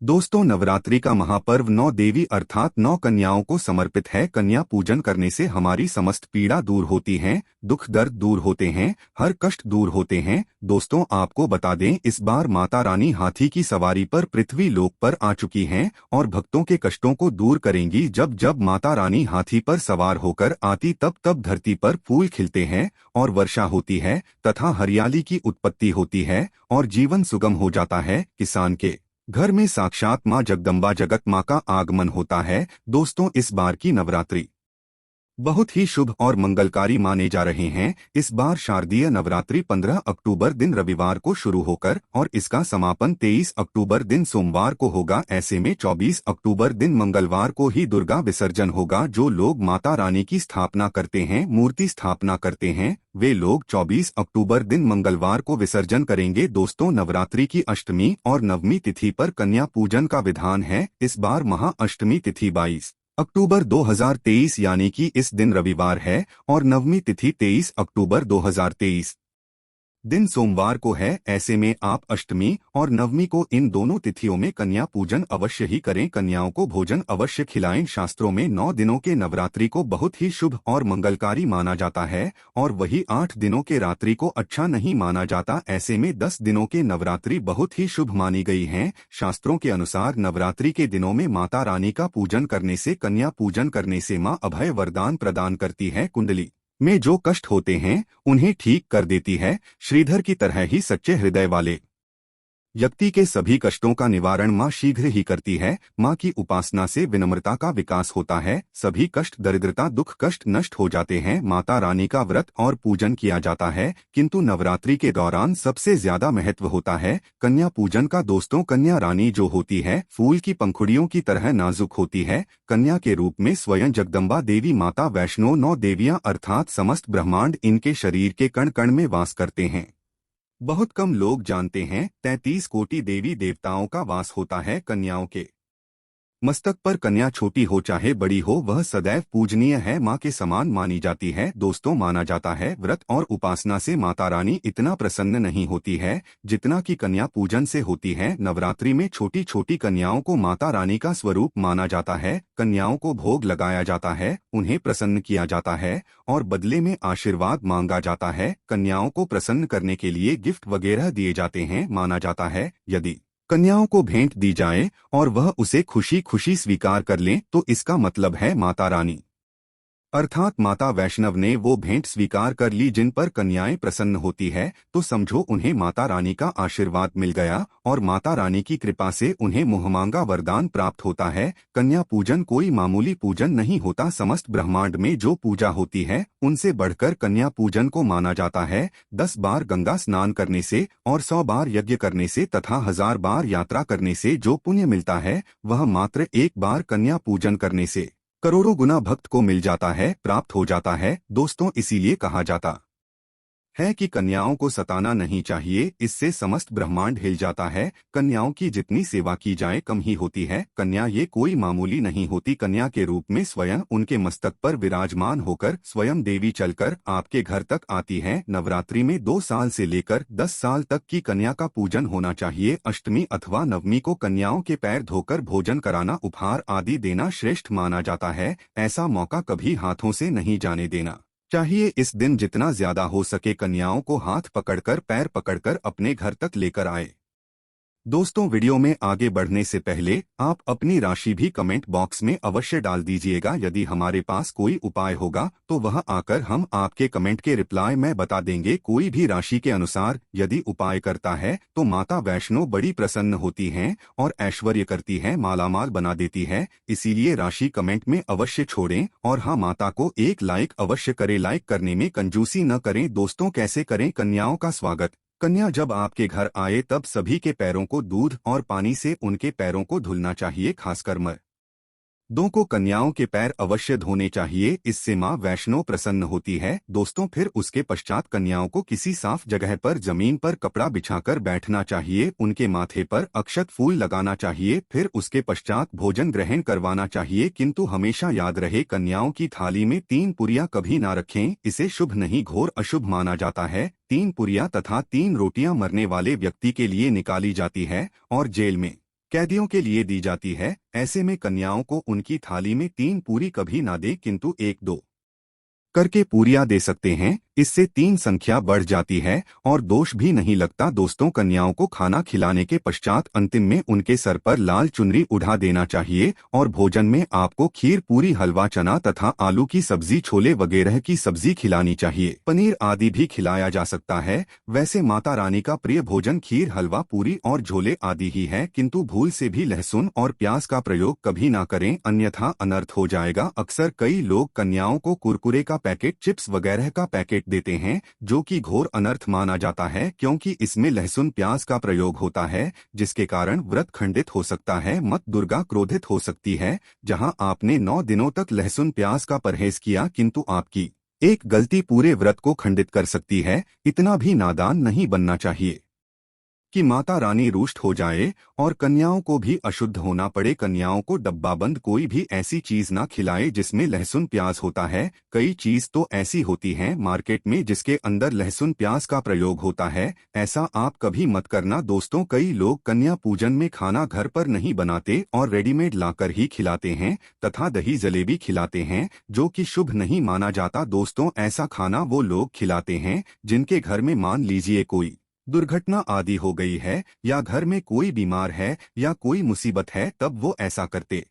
दोस्तों, नवरात्रि का महापर्व 9 देवी अर्थात 9 कन्याओं को समर्पित है। कन्या पूजन करने से हमारी समस्त पीड़ा दूर होती है, दुख दर्द दूर होते हैं, हर कष्ट दूर होते हैं। दोस्तों, आपको बता दें, इस बार माता रानी हाथी की सवारी पर पृथ्वी लोक पर आ चुकी हैं और भक्तों के कष्टों को दूर करेंगी। जब जब माता रानी हाथी पर सवार होकर आती तब तब धरती पर फूल खिलते हैं और वर्षा होती है तथा हरियाली की उत्पत्ति होती है और जीवन सुगम हो जाता है। किसान के घर में साक्षात मां जगदम्बा जगत मां का आगमन होता है। दोस्तों, इस बार की नवरात्रि बहुत ही शुभ और मंगलकारी माने जा रहे हैं। इस बार शारदीय नवरात्रि 15 अक्टूबर दिन रविवार को शुरू होकर और इसका समापन 23 अक्टूबर दिन सोमवार को होगा। ऐसे में 24 अक्टूबर दिन मंगलवार को ही दुर्गा विसर्जन होगा। जो लोग माता रानी की स्थापना करते हैं, मूर्ति स्थापना करते हैं, वे लोग 24 अक्टूबर दिन मंगलवार को विसर्जन करेंगे। दोस्तों, नवरात्रि की अष्टमी और नवमी तिथि पर कन्या पूजन का विधान है। इस बार महाअष्टमी तिथि 22 अक्टूबर 2023 यानी कि इस दिन रविवार है और नवमी तिथि 23 अक्टूबर 2023 दिन सोमवार को है। ऐसे में आप अष्टमी और नवमी को इन दोनों तिथियों में कन्या पूजन अवश्य ही करें। कन्याओं को भोजन अवश्य खिलाएं। शास्त्रों में 9 दिनों के नवरात्रि को बहुत ही शुभ और मंगलकारी माना जाता है और वही 8 दिनों के रात्रि को अच्छा नहीं माना जाता। ऐसे में 10 दिनों के नवरात्रि बहुत ही शुभ मानी गई हैं। शास्त्रों के अनुसार नवरात्रि के दिनों में माता रानी का पूजन करने से, कन्या पूजन करने से माँ अभय वरदान प्रदान करती है। कुंडली में जो कष्ट होते हैं उन्हें ठीक कर देती है। श्रीधर की तरह ही सच्चे हृदय वाले व्यक्ति के सभी कष्टों का निवारण माँ शीघ्र ही करती है। माँ की उपासना से विनम्रता का विकास होता है। सभी कष्ट, दरिद्रता, दुख, कष्ट नष्ट हो जाते हैं। माता रानी का व्रत और पूजन किया जाता है, किंतु नवरात्रि के दौरान सबसे ज्यादा महत्व होता है कन्या पूजन का। दोस्तों, कन्या रानी जो होती है फूल की पंखुड़ियों की तरह नाजुक होती है। कन्या के रूप में स्वयं जगदम्बा देवी माता वैष्णो 9 देवियां अर्थात समस्त ब्रह्मांड इनके शरीर के कण कण में वास करते हैं। बहुत कम लोग जानते हैं 33 कोटि देवी देवताओं का वास होता है कन्याओं के मस्तक पर। कन्या छोटी हो चाहे बड़ी हो, वह सदैव पूजनीय है, माँ के समान मानी जाती है। दोस्तों, माना जाता है व्रत और उपासना से माता रानी इतना प्रसन्न नहीं होती है जितना कि कन्या पूजन से होती है। नवरात्रि में छोटी छोटी कन्याओं को माता रानी का स्वरूप माना जाता है। कन्याओं को भोग लगाया जाता है, उन्हें प्रसन्न किया जाता है और बदले में आशीर्वाद मांगा जाता है। कन्याओं को प्रसन्न करने के लिए गिफ्ट वगैरह दिए जाते हैं। माना जाता है यदि कन्याओं को भेंट दी जाए और वह उसे खुशी खुशी स्वीकार कर लें तो इसका मतलब है माता रानी अर्थात माता वैष्णव ने वो भेंट स्वीकार कर ली जिन पर कन्याएं प्रसन्न होती है, तो समझो उन्हें माता रानी का आशीर्वाद मिल गया और माता रानी की कृपा से उन्हें मुहमांगा वरदान प्राप्त होता है। कन्या पूजन कोई मामूली पूजन नहीं होता। समस्त ब्रह्मांड में जो पूजा होती है उनसे बढ़कर कन्या पूजन को माना जाता है। 10 बार गंगा स्नान करने से और 100 बार यज्ञ करने से तथा 1000 बार यात्रा करने से जो पुण्य मिलता है वह मात्र एक बार कन्या पूजन करने से करोड़ों गुना भक्त को मिल जाता है, प्राप्त हो जाता है। दोस्तों, इसीलिए कहा जाता है कि कन्याओं को सताना नहीं चाहिए, इससे समस्त ब्रह्मांड हिल जाता है। कन्याओं की जितनी सेवा की जाए कम ही होती है। कन्या ये कोई मामूली नहीं होती। कन्या के रूप में स्वयं उनके मस्तक पर विराजमान होकर स्वयं देवी चलकर आपके घर तक आती है। नवरात्रि में 2 साल से लेकर 10 साल तक की कन्या का पूजन होना चाहिए। अष्टमी अथवा नवमी को कन्याओं के पैर धोकर भोजन कराना, उपहार आदि देना श्रेष्ठ माना जाता है। ऐसा मौका कभी हाथों से नहीं जाने देना चाहिए। इस दिन जितना ज्यादा हो सके कन्याओं को हाथ पकड़कर, पैर पकड़कर अपने घर तक लेकर आए। दोस्तों, वीडियो में आगे बढ़ने से पहले आप अपनी राशि भी कमेंट बॉक्स में अवश्य डाल दीजिएगा। यदि हमारे पास कोई उपाय होगा तो वह आकर हम आपके कमेंट के रिप्लाई में बता देंगे। कोई भी राशि के अनुसार यदि उपाय करता है तो माता वैष्णो बड़ी प्रसन्न होती हैं और ऐश्वर्य करती हैं, मालामाल बना देती है। इसीलिए राशि कमेंट में अवश्य छोड़ें और हाँ, माता को एक लाइक अवश्य करें। लाइक करने में कंजूसी न करें। दोस्तों, कैसे करें कन्याओं का स्वागत? कन्या जब आपके घर आए तब सभी के पैरों को दूध और पानी से उनके पैरों को धुलना चाहिए। खासकर मर्दों को कन्याओं के पैर अवश्य धोने चाहिए, इससे माँ वैष्णो प्रसन्न होती है। दोस्तों, फिर उसके पश्चात कन्याओं को किसी साफ जगह पर जमीन पर कपड़ा बिछाकर बैठना चाहिए, उनके माथे पर अक्षत फूल लगाना चाहिए, फिर उसके पश्चात भोजन ग्रहण करवाना चाहिए। किंतु हमेशा याद रहे, कन्याओं की थाली में 3 पुरियां कभी ना रखें, इसे शुभ नहीं घोर अशुभ माना जाता है। 3 पुरियां तथा 3 रोटियां मरने वाले व्यक्ति के लिए निकाली जाती है और जेल में कैदियों के लिए दी जाती है। ऐसे में कन्याओं को उनकी थाली में 3 पूरी कभी ना दे, किंतु 1-2 करके पूरियां दे सकते हैं। इससे 3 संख्या बढ़ जाती है और दोष भी नहीं लगता। दोस्तों, कन्याओं को खाना खिलाने के पश्चात अंतिम में उनके सर पर लाल चुनरी उड़ा देना चाहिए और भोजन में आपको खीर, पूरी, हलवा, चना तथा आलू की सब्जी, छोले वगैरह की सब्जी खिलानी चाहिए। पनीर आदि भी खिलाया जा सकता है। वैसे माता रानी का प्रिय भोजन खीर, हलवा, पूरी और झोले आदि ही है, किंतु भूल से भी लहसुन और प्याज का प्रयोग कभी ना करें, अन्यथा अनर्थ हो जाएगा। अक्सर कई लोग कन्याओं को कुरकुरे का पैकेट, चिप्स वगैरह का पैकेट देते हैं, जो कि घोर अनर्थ माना जाता है, क्योंकि इसमें लहसुन, प्याज का प्रयोग होता है, जिसके कारण व्रत खंडित हो सकता है, मां दुर्गा क्रोधित हो सकती है। जहां आपने 9 दिनों तक लहसुन प्याज का परहेज किया, किंतु आपकी एक गलती पूरे व्रत को खंडित कर सकती है। इतना भी नादान नहीं बनना चाहिए कि माता रानी रुष्ट हो जाए और कन्याओं को भी अशुद्ध होना पड़े। कन्याओं को डब्बाबंद कोई भी ऐसी चीज ना खिलाए जिसमें लहसुन प्याज होता है। कई चीज तो ऐसी होती हैं मार्केट में जिसके अंदर लहसुन प्याज का प्रयोग होता है। ऐसा आप कभी मत करना। दोस्तों, कई लोग कन्या पूजन में खाना घर पर नहीं बनाते और रेडीमेड लाकर ही खिलाते हैं तथा दही जलेबी खिलाते हैं, जो कि शुभ नहीं माना जाता। दोस्तों, ऐसा खाना वो लोग खिलाते हैं जिनके घर में मान लीजिए कोई दुर्घटना आदि हो गई है या घर में कोई बीमार है या कोई मुसीबत है, तब वो ऐसा करते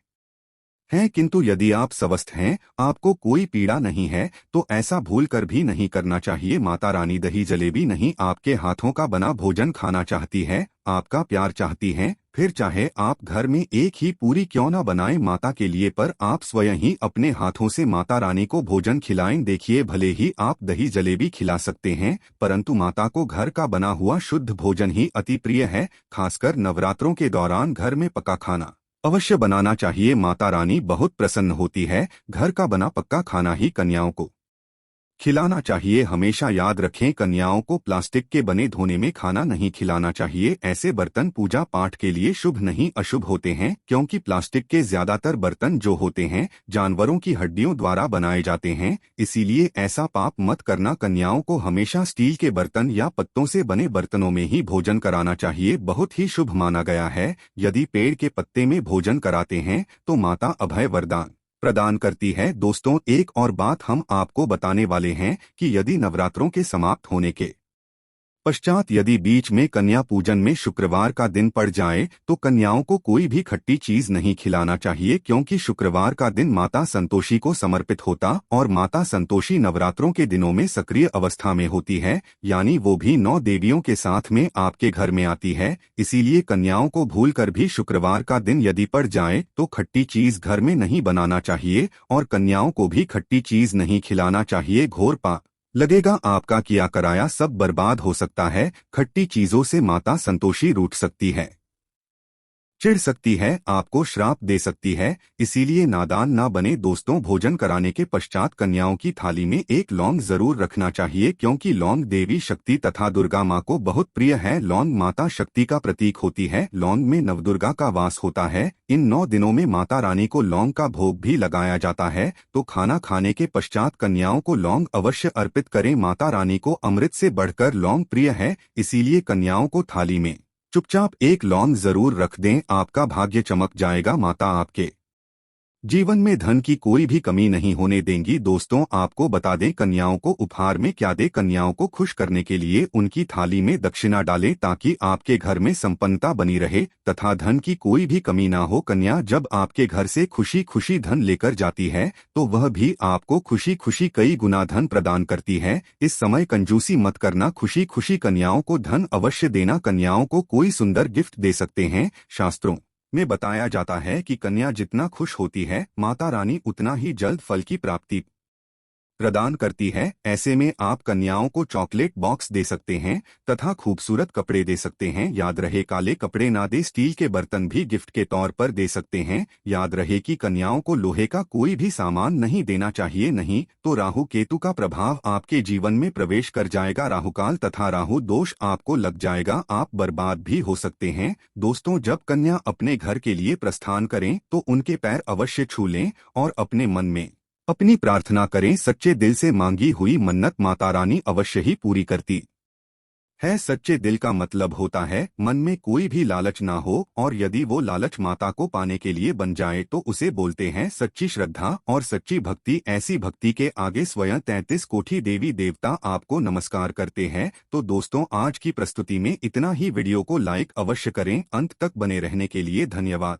हैं। किंतु यदि आप स्वस्थ हैं, आपको कोई पीड़ा नहीं है, तो ऐसा भूल कर भी नहीं करना चाहिए। माता रानी दही जलेबी नहीं, आपके हाथों का बना भोजन खाना चाहती है, आपका प्यार चाहती हैं। फिर चाहे आप घर में एक ही पूरी क्यों ना बनाएं माता के लिए, पर आप स्वयं ही अपने हाथों से माता रानी को भोजन खिलाएं। देखिए, भले ही आप दही जलेबी खिला सकते हैं, परंतु माता को घर का बना हुआ शुद्ध भोजन ही अति प्रिय है। खासकर नवरात्रों के दौरान घर में पका खाना अवश्य बनाना चाहिए। माता रानी बहुत प्रसन्न होती है। घर का बना पक्का खाना ही कन्याओं को खिलाना चाहिए। हमेशा याद रखें, कन्याओं को प्लास्टिक के बने धोने में खाना नहीं खिलाना चाहिए। ऐसे बर्तन पूजा पाठ के लिए शुभ नहीं अशुभ होते हैं, क्योंकि प्लास्टिक के ज्यादातर बर्तन जो होते हैं जानवरों की हड्डियों द्वारा बनाए जाते हैं। इसीलिए ऐसा पाप मत करना। कन्याओं को हमेशा स्टील के बर्तन या पत्तों से बने बर्तनों में ही भोजन कराना चाहिए। बहुत ही शुभ माना गया है। यदि पेड़ के पत्ते में भोजन कराते हैं तो माता अभय वरदान प्रदान करती है। दोस्तों, एक और बात हम आपको बताने वाले हैं कि यदि नवरात्रों के समाप्त होने के पश्चात यदि बीच में कन्या पूजन में शुक्रवार का दिन पड़ जाए तो कन्याओं को कोई भी खट्टी चीज नहीं खिलाना चाहिए, क्योंकि शुक्रवार का दिन माता संतोषी को समर्पित होता और माता संतोषी नवरात्रों के दिनों में सक्रिय अवस्था में होती है, यानी वो भी 9 देवियों के साथ में आपके घर में आती है। इसीलिए कन्याओं को भूलकर भी शुक्रवार का दिन यदि पड़ जाए तो खट्टी चीज घर में नहीं बनाना चाहिए और कन्याओं को भी खट्टी चीज नहीं खिलाना चाहिए। घोर पाप लगेगा, आपका किया कराया सब बर्बाद हो सकता है। खट्टी चीजों से माता संतोषी रूठ सकती है, चिढ़ सकती है, आपको श्राप दे सकती है। इसीलिए नादान ना बने। दोस्तों, भोजन कराने के पश्चात कन्याओं की थाली में एक लौंग जरूर रखना चाहिए, क्योंकि लौंग देवी शक्ति तथा दुर्गा माँ को बहुत प्रिय है। लौंग माता शक्ति का प्रतीक होती है। लौंग में नवदुर्गा का वास होता है। इन 9 दिनों में माता रानी को लौंग का भोग भी लगाया जाता है। तो खाना खाने के पश्चात कन्याओं को लौंग अवश्य अर्पित करें। माता रानी को अमृत से बढ़कर लौंग प्रिय है, इसीलिए कन्याओं को थाली में चुपचाप एक लौंग जरूर रख दें। आपका भाग्य चमक जाएगा। माता आपके जीवन में धन की कोई भी कमी नहीं होने देंगी। दोस्तों, आपको बता दें, कन्याओं को उपहार में क्या दे। कन्याओं को खुश करने के लिए उनकी थाली में दक्षिणा डालें, ताकि आपके घर में संपन्नता बनी रहे तथा धन की कोई भी कमी ना हो। कन्या जब आपके घर से खुशी खुशी धन लेकर जाती है तो वह भी आपको खुशी खुशी कई गुना धन प्रदान करती है। इस समय कंजूसी मत करना। खुशी खुशी कन्याओं को धन अवश्य देना। कन्याओं को कोई सुंदर गिफ्ट दे सकते हैं। शास्त्रों में बताया जाता है कि कन्या जितना खुश होती है, माता रानी उतना ही जल्द फल की प्राप्ति प्रदान करती है। ऐसे में आप कन्याओं को चॉकलेट बॉक्स दे सकते हैं तथा खूबसूरत कपड़े दे सकते हैं। याद रहे, काले कपड़े ना दे, स्टील के बर्तन भी गिफ्ट के तौर पर दे सकते हैं। याद रहे कि कन्याओं को लोहे का कोई भी सामान नहीं देना चाहिए, नहीं तो राहु केतु का प्रभाव आपके जीवन में प्रवेश कर जाएगा। राहुकाल तथा राहु दोष आपको लग जाएगा, आप बर्बाद भी हो सकते हैं। दोस्तों, जब कन्या अपने घर के लिए प्रस्थान करें तो उनके पैर अवश्य छू लें और अपने मन में अपनी प्रार्थना करें। सच्चे दिल से मांगी हुई मन्नत माता रानी अवश्य ही पूरी करती है सच्चे दिल का मतलब होता है मन में कोई भी लालच ना हो, और यदि वो लालच माता को पाने के लिए बन जाए तो उसे बोलते हैं सच्ची श्रद्धा और सच्ची भक्ति। ऐसी भक्ति के आगे स्वयं 33 कोटि देवी देवता आपको नमस्कार करते हैं। तो दोस्तों, आज की प्रस्तुति में इतना ही। वीडियो को लाइक अवश्य करें। अंत तक बने रहने के लिए धन्यवाद।